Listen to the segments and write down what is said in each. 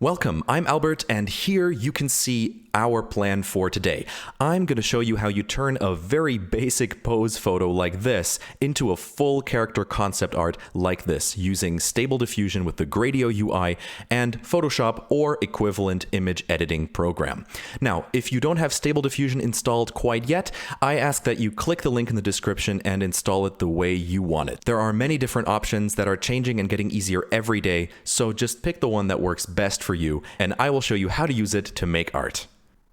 Welcome, I'm Albert, and here you can see our plan for today. I'm going to show you how you turn a very basic pose photo like this into a full character concept art like this using Stable Diffusion with the Gradio UI and Photoshop or equivalent image editing program. Now, if you don't have Stable Diffusion installed quite yet, I ask that you click the link in the description and install it the way you want it. There are many different options that are changing and getting easier every day, so just pick the one that works best for you, and I will show you how to use it to make art.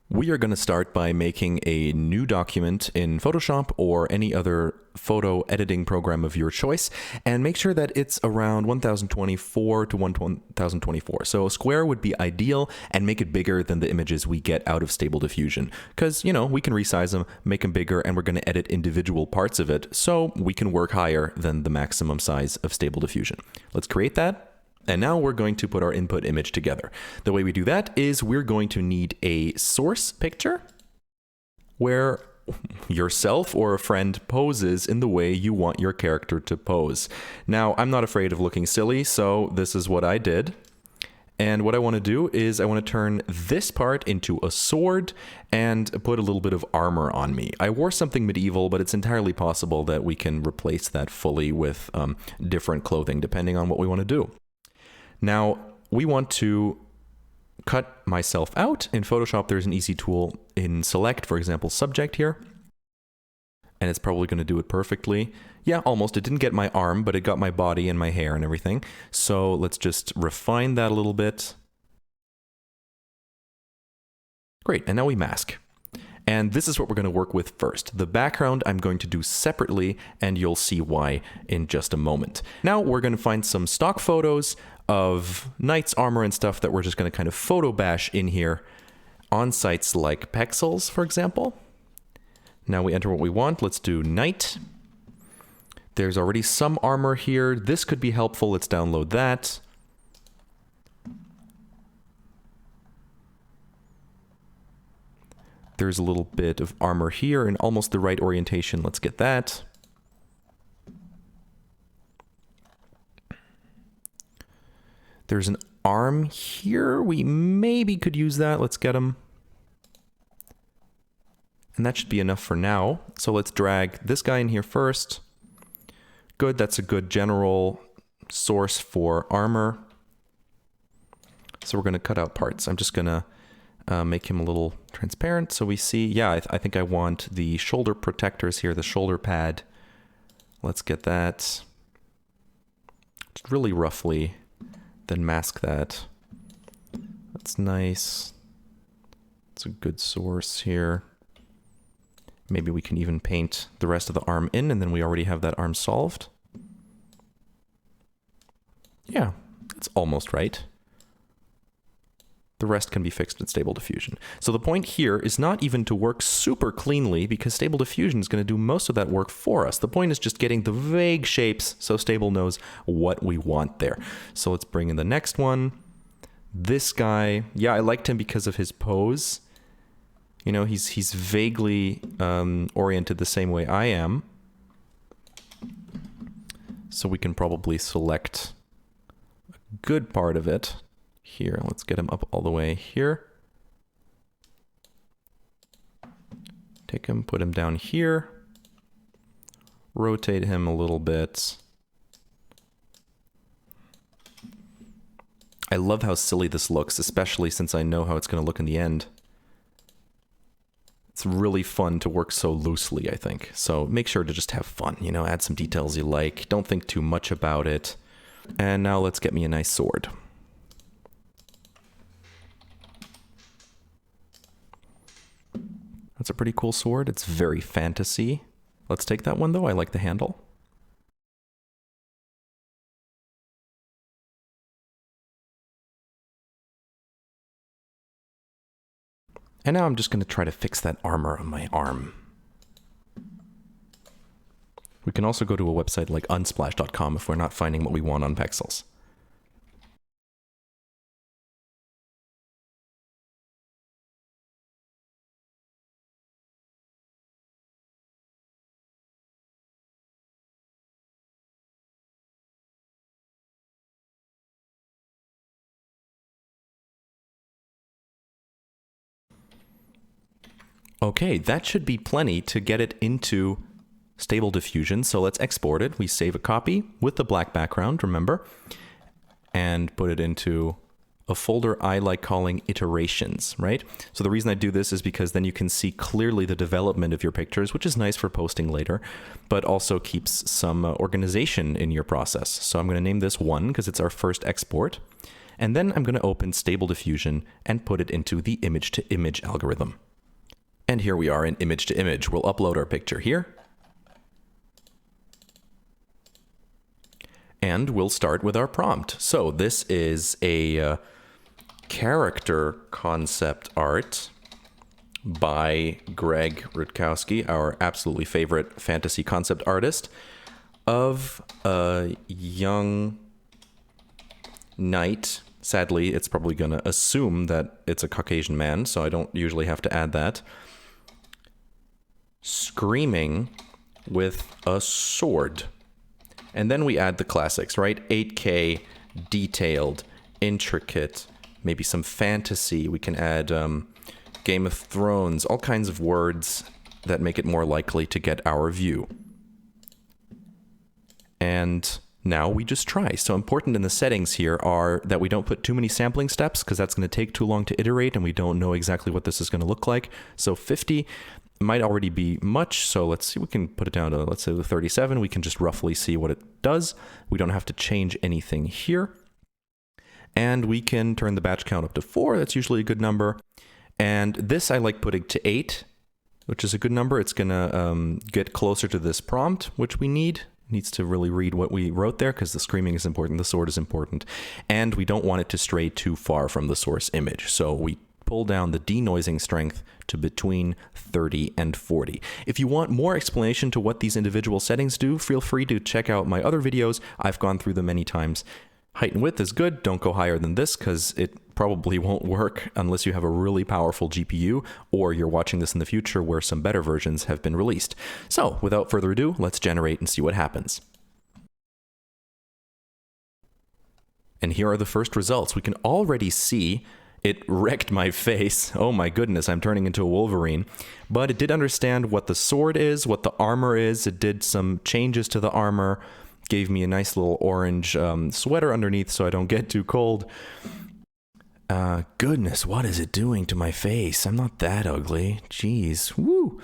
We are going to start by making a new document in Photoshop or any other photo editing program of your choice, and make sure that it's around 1024 to 1024. So a square would be ideal, and make it bigger than the images we get out of Stable Diffusion. Because, you know, we can resize them, make them bigger, and we're going to edit individual parts of it, so we can work higher than the maximum size of Stable Diffusion. Let's create that. And now we're going to put our input image together. The way we do that is we're going to need a source picture where yourself or a friend poses in the way you want your character to pose. Now, I'm not afraid of looking silly, so this is what I did. And what I want to do is I want to turn this part into a sword and put a little bit of armor on me. I wore something medieval, but it's entirely possible that we can replace that fully with different clothing, depending on what we want to do. Now, we want to cut myself out. In Photoshop, there's an easy tool in Select, for example, Subject here. And it's probably going to do it perfectly. Yeah, almost. It didn't get my arm, but it got my body and my hair and everything. So let's just refine that a little bit. Great, and now we mask. And this is what we're going to work with first. The background I'm going to do separately, and you'll see why in just a moment. Now we're going to find some stock photos of knights' armor and stuff that we're just going to kind of photo bash in here on sites like Pexels, for example. Now we enter what we want. Let's do knight. There's already some armor here. This could be helpful. Let's download that. There's a little bit of armor here in almost the right orientation. Let's get that. There's an arm here. We maybe could use that. Let's get him. And that should be enough for now. So let's drag this guy in here first. Good, that's a good general source for armor. So we're going to cut out parts. I'm just going to make him a little transparent so we see. Yeah, I think I want the shoulder protectors here, the shoulder pad. Let's get that. Just really roughly. Then mask that. That's nice. It's a good source here. Maybe we can even paint the rest of the arm in, and then we already have that arm solved. Yeah, that's almost right. The rest can be fixed in Stable Diffusion. So the point here is not even to work super cleanly, because Stable Diffusion is going to do most of that work for us. The point is just getting the vague shapes so Stable knows what we want there. So let's bring in the next one. This guy, yeah, I liked him because of his pose. You know, he's vaguely oriented the same way I am. So we can probably select a good part of it. Here, let's get him up all the way here. Take him, put him down here. Rotate him a little bit. I love how silly this looks, especially since I know how it's going to look in the end. It's really fun to work so loosely, I think. So make sure to just have fun, you know, add some details you like. Don't think too much about it. And now let's get me a nice sword. That's a pretty cool sword. It's very fantasy. Let's take that one though. I like the handle. And now I'm just going to try to fix that armor on my arm. We can also go to a website like unsplash.com if we're not finding what we want on Pexels. Okay, that should be plenty to get it into Stable Diffusion. So let's export it. We save a copy with the black background, remember, and put it into a folder I like calling iterations, right? So the reason I do this is because then you can see clearly the development of your pictures, which is nice for posting later, but also keeps some organization in your process. So I'm going to name this 1 because it's our first export. And then I'm going to open Stable Diffusion and put it into the image-to-image algorithm. And here we are in image-to-image. We'll upload our picture here. And we'll start with our prompt. So this is a character concept art by Greg Rutkowski, our absolutely favorite fantasy concept artist, of a young knight. Sadly, it's probably going to assume that it's a Caucasian man, so I don't usually have to add that. Screaming with a sword. And then we add the classics, right? 8K, detailed, intricate, maybe some fantasy. We can add Game of Thrones, all kinds of words that make it more likely to get our view. And now we just try. So important in the settings here are that we don't put too many sampling steps because that's going to take too long to iterate and we don't know exactly what this is going to look like. So 50 might already be much. So let's see, we can put it down to, let's say, 37. We can just roughly see what it does. We don't have to change anything here. And we can turn the batch count up to 4. That's usually a good number. And this I like putting to 8, which is a good number. It's going to get closer to this prompt, which we need. It needs to really read what we wrote there because the screaming is important, the sword is important, and we don't want it to stray too far from the source image. So we pull down the denoising strength to between 30 and 40. If you want more explanation to what these individual settings do, feel free to check out my other videos. I've gone through them many times. Height and width is good. Don't go higher than this because it probably won't work unless you have a really powerful GPU or you're watching this in the future where some better versions have been released. So without further ado, let's generate and see what happens. And here are the first results. We can already see it wrecked my face. Oh my goodness, I'm turning into a Wolverine. But it did understand what the sword is, what the armor is. It did some changes to the armor. Gave me a nice little orange sweater underneath so I don't get too cold. Goodness, what is it doing to my face? I'm not that ugly. Jeez. Woo!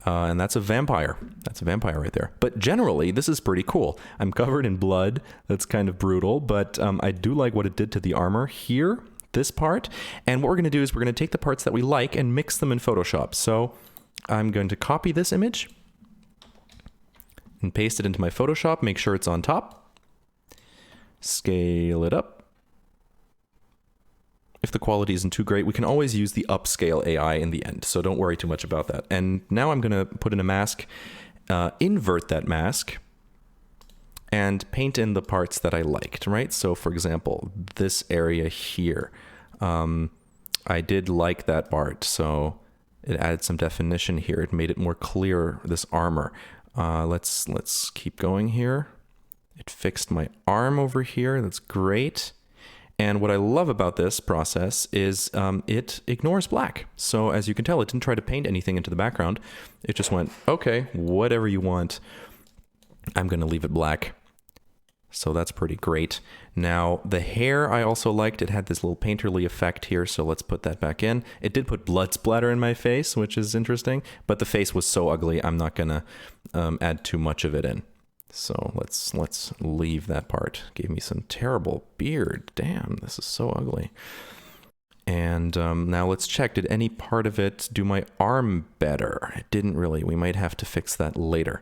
And that's a vampire. That's a vampire right there. But generally, this is pretty cool. I'm covered in blood. That's kind of brutal, but I do like what it did to the armor here, this part. And what we're going to do is we're going to take the parts that we like and mix them in Photoshop. So I'm going to copy this image and paste it into my Photoshop, make sure it's on top, scale it up. If the quality isn't too great, we can always use the upscale AI in the end, so don't worry too much about that. And now I'm going to put in a mask, invert that mask, and paint in the parts that I liked, right? So for example, this area here, I did like that part, so it added some definition here. It made it more clear, this armor. Let's keep going here. It fixed my arm over here. That's great. And what I love about this process is it ignores black. So as you can tell, it didn't try to paint anything into the background. It just went, okay, whatever you want. I'm going to leave it black. So that's pretty great. Now, the hair I also liked. It had this little painterly effect here, so let's put that back in. It did put blood splatter in my face, which is interesting, but the face was so ugly, I'm not going to add too much of it in. So let's leave that part. Gave me some terrible beard. Damn, this is so ugly. And now let's check. Did any part of it do my arm better? It didn't really. We might have to fix that later.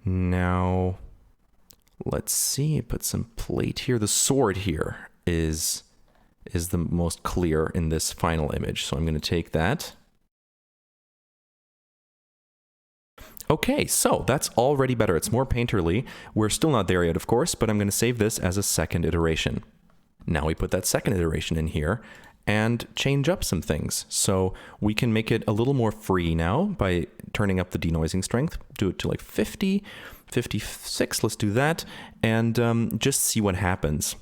Now, let's see. Put some plate here. The sword here is the most clear in this final image. So I'm going to take that. Okay, so that's already better. It's more painterly. We're still not there yet, of course, but I'm going to save this as a second iteration. Now we put that second iteration in here and change up some things. So we can make it a little more free now by turning up the denoising strength. Do it to like 50, 56, let's do that, and just see what happens.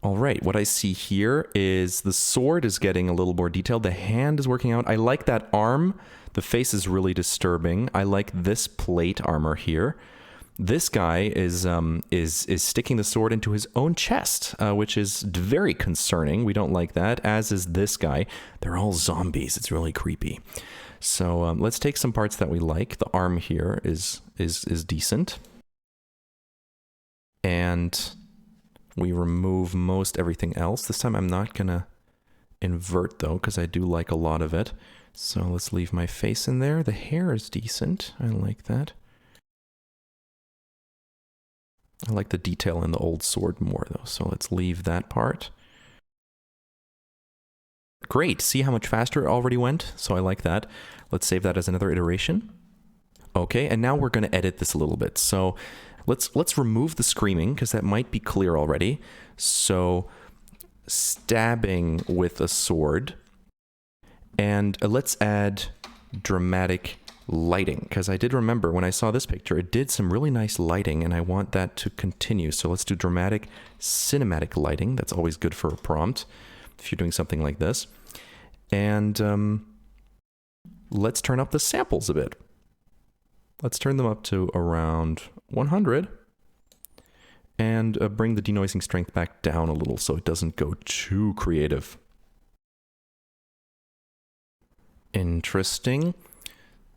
All right, what I see here is the sword is getting a little more detailed. The hand is working out. I like that arm. The face is really disturbing. I like this plate armor here. This guy is sticking the sword into his own chest, which is very concerning. We don't like that, as is this guy. They're all zombies. It's really creepy. So let's take some parts that we like. The arm here is decent. And we remove most everything else. This time I'm not gonna invert though, because I do like a lot of it. So let's leave my face in there. The hair is decent. I like that. I like the detail in the old sword more though, so let's leave that part. Great, see how much faster it already went? So I like that. Let's save that as another iteration. Okay, and now we're gonna edit this a little bit. So let's remove the screaming, because that might be clear already. So stabbing with a sword, and let's add dramatic lighting, because I did remember when I saw this picture, it did some really nice lighting, and I want that to continue. So let's do dramatic cinematic lighting. That's always good for a prompt if you're doing something like this. And let's turn up the samples a bit. Let's turn them up to around 100 and bring the denoising strength back down a little so it doesn't go too creative. Interesting.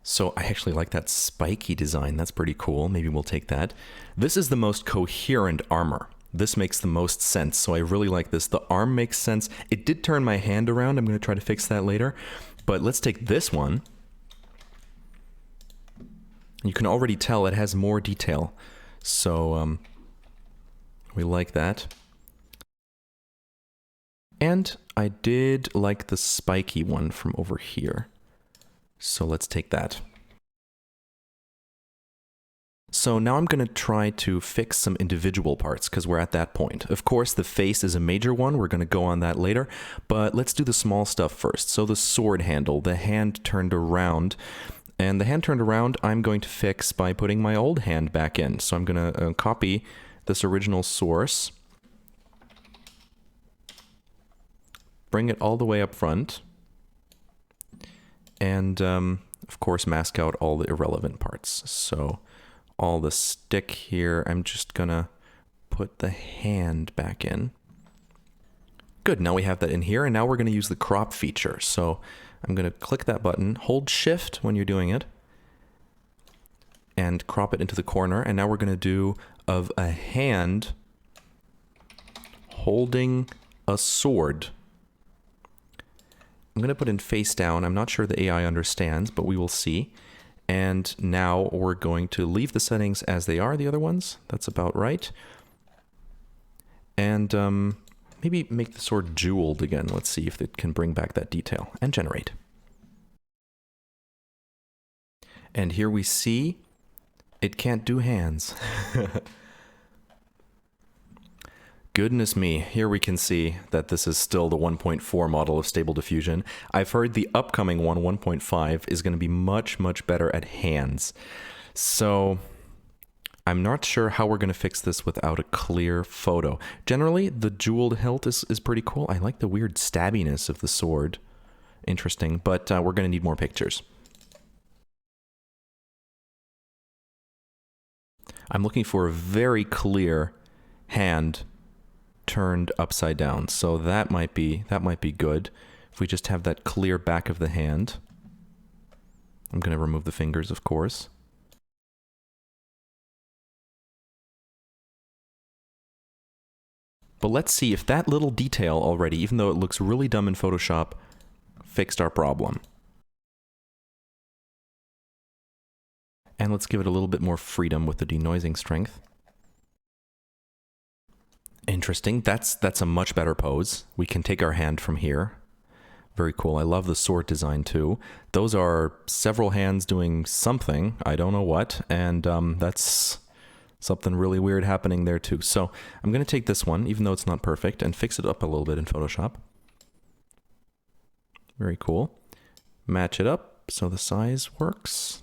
So I actually like that spiky design. That's pretty cool. Maybe we'll take that. This is the most coherent armor. This makes the most sense. So I really like this. The arm makes sense. It did turn my hand around. I'm going to try to fix that later. But let's take this one. You can already tell it has more detail. So we like that. And I did like the spiky one from over here. So let's take that. So now I'm going to try to fix some individual parts because we're at that point. Of course, the face is a major one. We're going to go on that later. But let's do the small stuff first. So the sword handle, the hand turned around. And the hand turned around, I'm going to fix by putting my old hand back in. So I'm going to copy this original source. Bring it all the way up front. And, of course, mask out all the irrelevant parts. So all the stick here, I'm just going to put the hand back in. Good, now we have that in here. And now we're going to use the crop feature. So I'm going to click that button, hold shift when you're doing it, and crop it into the corner. And now we're going to do of a hand holding a sword. I'm going to put in face down. I'm not sure the AI understands, but we will see. And now we're going to leave the settings as they are, the other ones. That's about right. And maybe make the sword jeweled again. Let's see if it can bring back that detail. And generate. And here we see it can't do hands. Goodness me, here we can see that this is still the 1.4 model of Stable Diffusion. I've heard the upcoming one, 1.5, is going to be much, much better at hands. So I'm not sure how we're going to fix this without a clear photo. Generally, the jeweled hilt is pretty cool. I like the weird stabbiness of the sword. Interesting, but we're going to need more pictures. I'm looking for a very clear hand turned upside down. So that might be good. If we just have that clear back of the hand. I'm going to remove the fingers, of course. But let's see if that little detail already, even though it looks really dumb in Photoshop, fixed our problem. And let's give it a little bit more freedom with the denoising strength. Interesting. That's a much better pose. We can take our hand from here. Very cool. I love the sword design too. Those are several hands doing something. I don't know what. And that's something really weird happening there too. So I'm going to take this one, even though it's not perfect, and fix it up a little bit in Photoshop. Very cool. Match it up so the size works.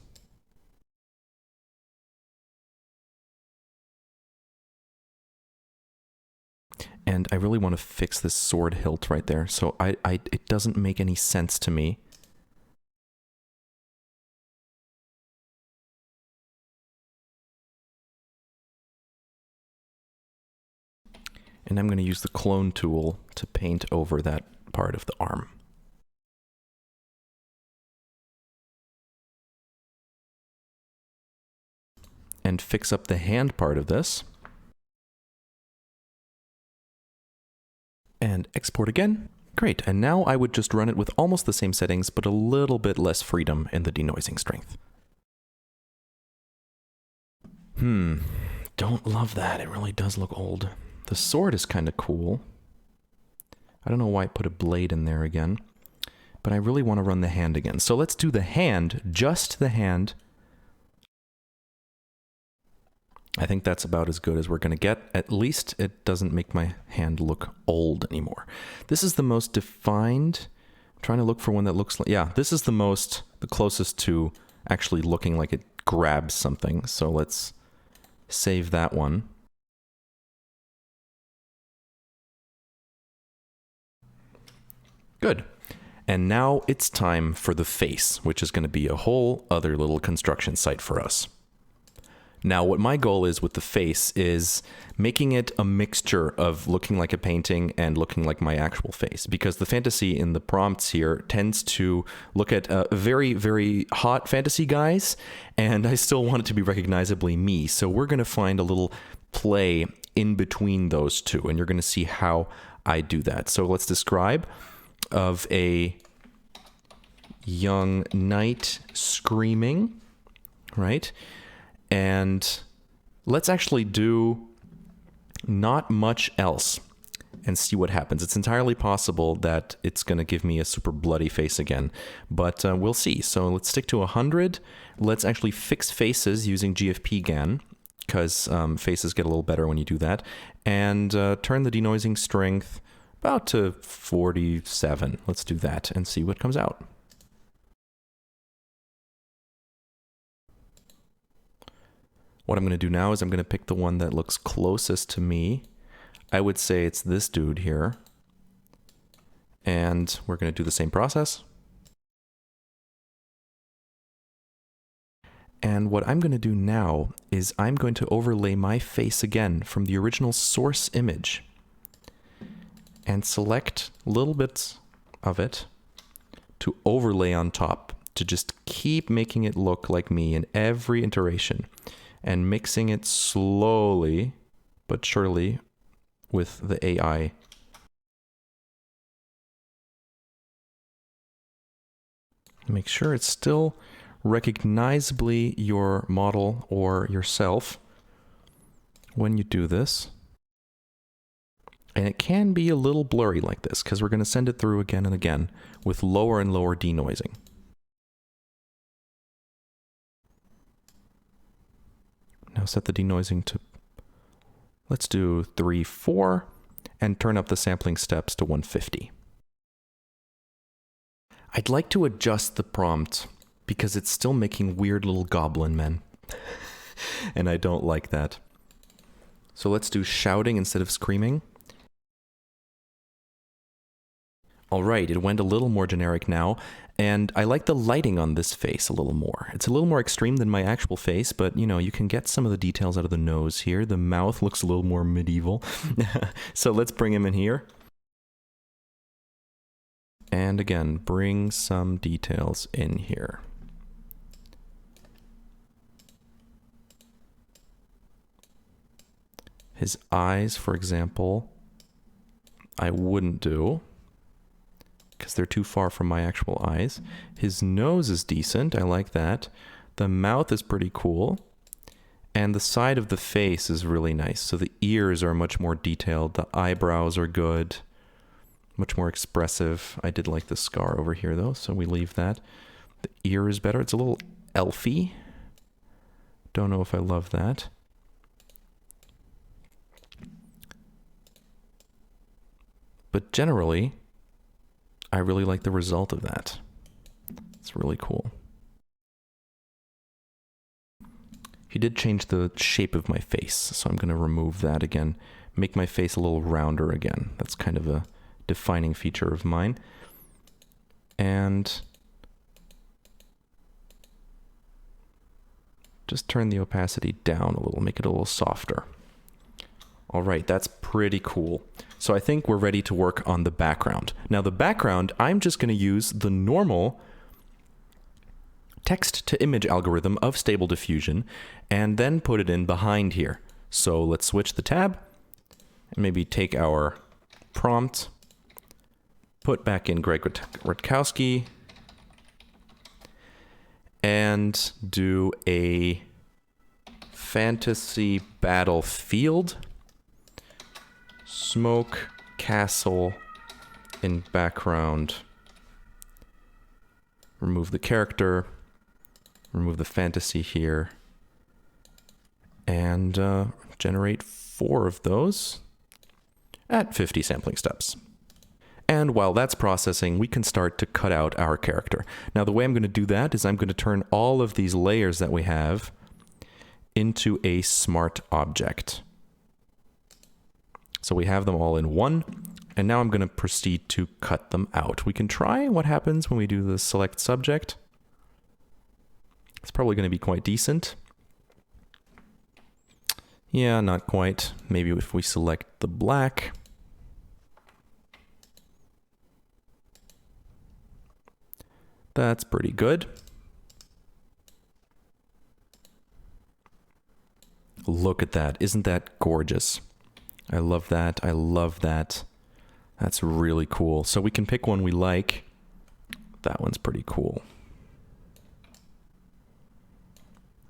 And I really want to fix this sword hilt right there. So it doesn't make any sense to me. And I'm going to use the clone tool to paint over that part of the arm. And fix up the hand part of this. And export again. Great, and now I would just run it with almost the same settings, but a little bit less freedom in the denoising strength. Don't love that. It really does look old. The sword is kind of cool. I don't know why I put a blade in there again, but I really want to run the hand again. So let's do the hand, just the hand. I think that's about as good as we're going to get. At least it doesn't make my hand look old anymore. This is the most defined. I'm trying to look for one that looks like, yeah, this is the closest to actually looking like it grabs something. So let's save that one. Good. And now it's time for the face, which is going to be a whole other little construction site for us. Now, what my goal is with the face is making it a mixture of looking like a painting and looking like my actual face, because the fantasy in the prompts here tends to look at very, very hot fantasy guys, and I still want it to be recognizably me. So we're going to find a little play in between those two, and you're going to see how I do that. So let's describe of a young knight screaming, right? And let's actually do not much else and see what happens. It's entirely possible that it's going to give me a super bloody face again, but we'll see. So let's stick to 100. Let's actually fix faces using GFP-GAN, because faces get a little better when you do that, and turn the denoising strength about to 47. Let's do that and see what comes out. What I'm going to do now is I'm going to pick the one that looks closest to me. I would say it's this dude here. And we're going to do the same process. And what I'm going to do now is I'm going to overlay my face again from the original source image. And select little bits of it to overlay on top, to just keep making it look like me in every iteration. And mixing it slowly but surely with the AI. Make sure it's still recognizably your model or yourself when you do this. And it can be a little blurry like this, because we're going to send it through again and again with lower and lower denoising. Now set the denoising to, let's do 3, 4, and turn up the sampling steps to 150. I'd like to adjust the prompt because it's still making weird little goblin men. And I don't like that. So let's do shouting instead of screaming. All right, it went a little more generic now, and I like the lighting on this face a little more. It's a little more extreme than my actual face, but you know, you can get some of the details out of the nose here. The mouth looks a little more medieval. So let's bring him in here. And again, bring some details in here. His eyes, for example, I wouldn't do, because they're too far from my actual eyes. His nose is decent, I like that. The mouth is pretty cool. And the side of the face is really nice. So the ears are much more detailed, the eyebrows are good, much more expressive. I did like the scar over here though, so we leave that. The ear is better, it's a little elfy. Don't know if I love that. But generally, I really like the result of that. It's really cool. He did change the shape of my face, so I'm going to remove that again. make my face a little rounder again. That's kind of a defining feature of mine. And just turn the opacity down a little, make it a little softer. All right, that's pretty cool. So I think we're ready to work on the background. Now the background, I'm just going to use the normal text-to-image algorithm of Stable Diffusion and then put it in behind here. So let's switch the tab and maybe take our prompt, put back in Greg Rutkowski, and do a fantasy battlefield, smoke castle in background, remove the character, remove the fantasy here, and generate 4 of those at 50 sampling steps. And while that's processing, we can start to cut out our character. Now the way I'm going to do that is I'm going to turn all of these layers that we have into a smart object. So we have them all in one, and now I'm going to proceed to cut them out. We can try what happens when we do the select subject. It's probably going to be quite decent. Yeah, not quite. Maybe if we select the black. That's pretty good. Look at that. Isn't that gorgeous? I love that. I love that. That's really cool. So we can pick one we like. That one's pretty cool.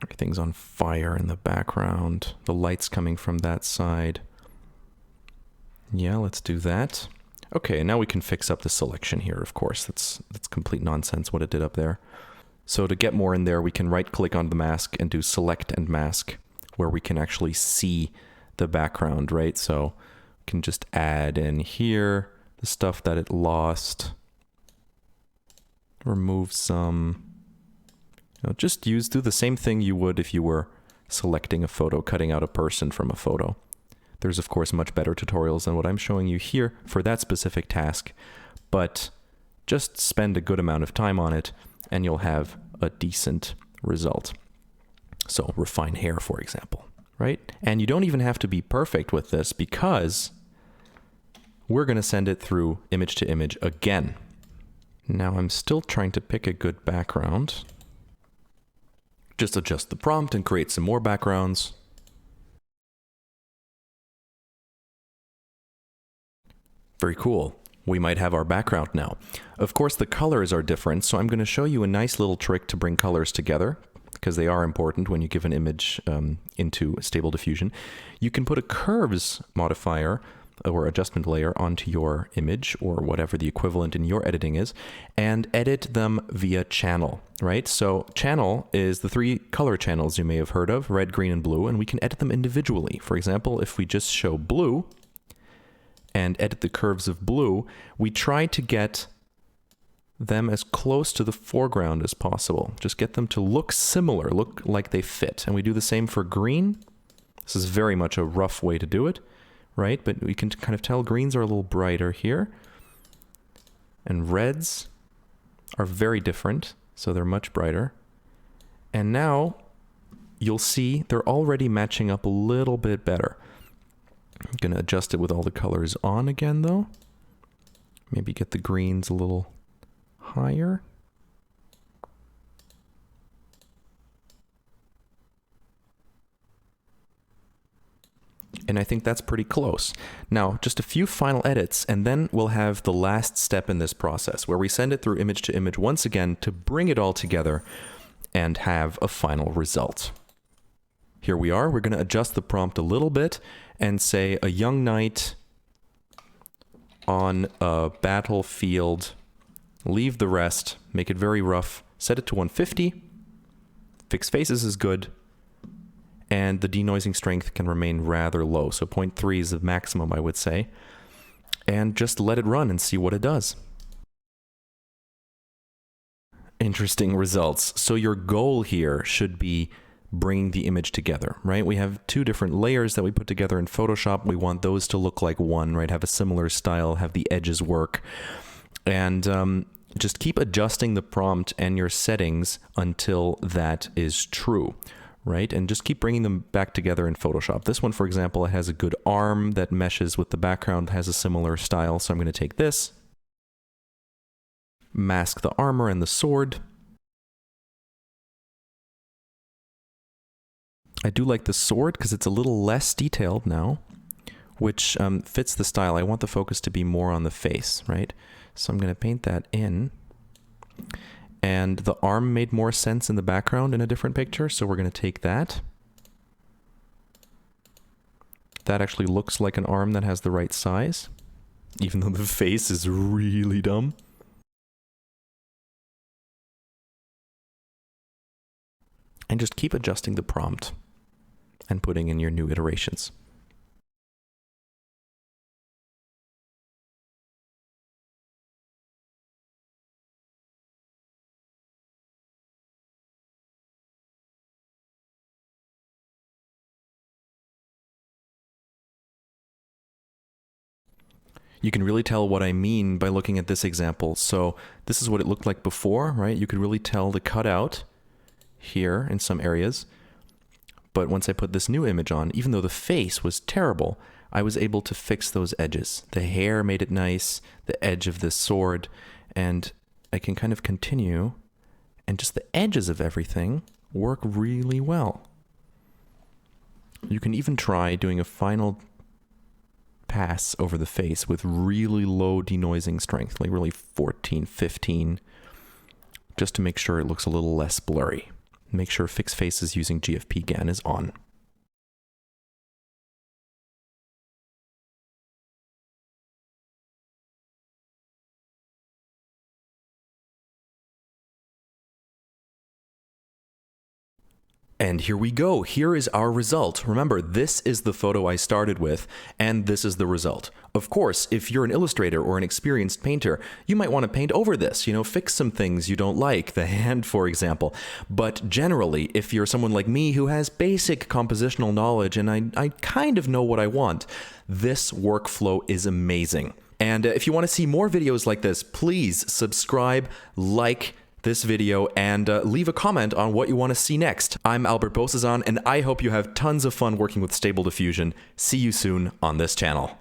Everything's on fire in the background. The light's coming from that side. Yeah, let's do that. Okay, now we can fix up the selection here, of course. That's complete nonsense what it did up there. So to get more in there, we can right-click on the mask and do select and mask, where we can actually see the background, right? So we can just add in here the stuff that it lost. Remove some. Just do the same thing you would if you were selecting a photo, cutting out a person from a photo. There's of course much better tutorials than what I'm showing you here for that specific task, but just spend a good amount of time on it and you'll have a decent result. So refine hair, for example, right? And you don't even have to be perfect with this because we're going to send it through image to image again. Now I'm still trying to pick a good background. Just adjust the prompt and create some more backgrounds. Very cool. We might have our background now. Of course, the colors are different, so I'm going to show you a nice little trick to bring colors together, because they are important when you give an image into Stable Diffusion. You can put a curves modifier or adjustment layer onto your image, or whatever the equivalent in your editing is, and edit them via channel, right? So channel is the 3 color channels you may have heard of, red, green, and blue, and we can edit them individually. For example, if we just show blue, and edit the curves of blue, we try to get them as close to the foreground as possible. Just get them to look similar, look like they fit. And we do the same for green. This is very much a rough way to do it, right? But we can kind of tell greens are a little brighter here. And reds are very different, so they're much brighter. And now you'll see they're already matching up a little bit better. I'm going to adjust it with all the colors on again, though. Maybe get the greens a little higher. And I think that's pretty close. Now, just a few final edits, and then we'll have the last step in this process, where we send it through image to image once again to bring it all together and have a final result. Here we are. We're going to adjust the prompt a little bit and say a young knight on a battlefield. Leave the rest, make it very rough, set it to 150. Fixed faces is good. And the denoising strength can remain rather low. So 0.3 is the maximum, I would say. And just let it run and see what it does. Interesting results. So your goal here should be bringing the image together, right? We have two different layers that we put together in Photoshop. We want those to look like one, right? Have a similar style, have the edges work. And just keep adjusting the prompt and your settings until that is true, right? And just keep bringing them back together in Photoshop. This one, for example, it has a good arm that meshes with the background, has a similar style. So I'm going to take this, mask the armor and the sword. I do like the sword because it's a little less detailed now, which fits the style. I want the focus to be more on the face, right? So I'm going to paint that in. And the arm made more sense in the background in a different picture, so we're going to take that. That actually looks like an arm that has the right size, even though the face is really dumb. And just keep adjusting the prompt and putting in your new iterations. You can really tell what I mean by looking at this example. So this is what it looked like before, right? You could really tell the cutout here in some areas. But once I put this new image on, even though the face was terrible, I was able to fix those edges. The hair made it nice, the edge of this sword, and I can kind of continue, and just the edges of everything work really well. You can even try doing a final pass over the face with really low denoising strength, like really 14, 15, just to make sure it looks a little less blurry. Make sure Fix Faces using GFP GAN is on. And here we go. Here is our result. Remember, this is the photo I started with, and this is the result. Of course, if you're an illustrator or an experienced painter, you might want to paint over this, fix some things you don't like, the hand, for example. But generally, if you're someone like me who has basic compositional knowledge and I kind of know what I want, this workflow is amazing. And if you want to see more videos like this, please subscribe, like this video, and leave a comment on what you want to see next. I'm Albert Bosazan, and I hope you have tons of fun working with Stable Diffusion. See you soon on this channel.